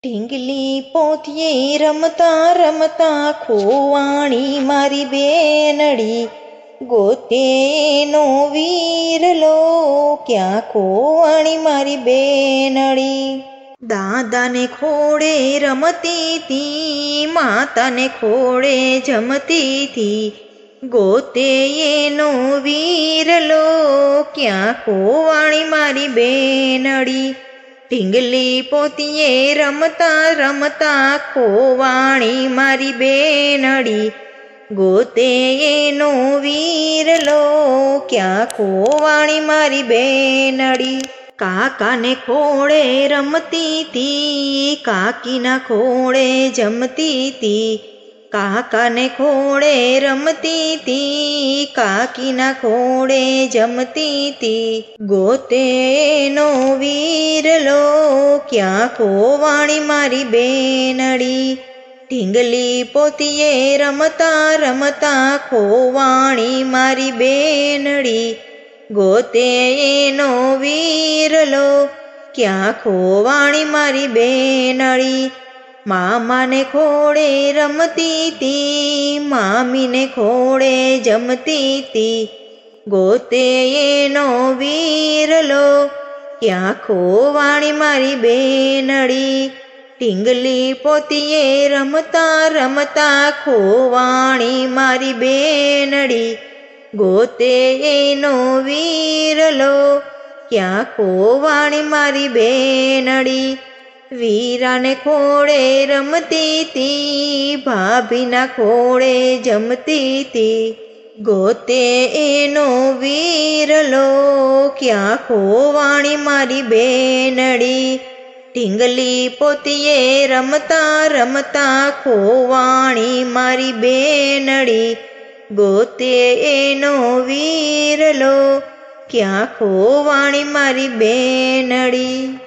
ઢીંગલી પોથીએ રમતા રમતા ખોવાણી મારી બેનડી, ગોતે નો વીરલો ક્યાં ખોવાણી મારી બેનડી. દાદાને ખોડે રમતી તી, માતાને ખોડે જમતી તી, ગોતે એનો વીરલો ક્યાં ખોવાણી મારી બેનડી. ઢીંગલી પોતીએ રમતા રમતા ખોવાણી મારી બેનડી, ગોતે એનો વીરલો ક્યાં ખોવાણી મારી બેનડી. કાકાને ખોળે રમતી તી, કાકીના ખોળે જમતી તી, કાકાને ખોળે રમતી તી, કાકીના ખોળે જમતી તી, ગોતે નો વીરલો ક્યાં ખોવાણી મારી બેનડી. ઢીંગલી પોતીએ રમતા રમતા ખોવાણી મારી બેનડી, ગોતે એનો વીરલો ક્યાં ખોવાણી મારી બેનડી. મામાને ખોળે રમતી તી, મામીને ખોળે જમતી તી, ગોતે એનો વીરલો ક્યાં ખોવાણી મારી બેનડી. ઢીંગલી પોતીએ રમતા રમતા ખોવાણી મારી બેનડી, ગોતે એનો વીરલો ક્યાં ખોવાણી મારી બેનડી. વીરાને ખોળે રમતી તી, ભાભીના ખોળે જમતી તી, ગોતે એનો વીરલો ક્યાં ખોવાણી મારી બેનડી. ઢીંગલી પોતીએ રમતા રમતા ખોવાણી મારી બેનડી, ગોતે એનો વીરલો ક્યાં ખોવાણી મારી બેનડી.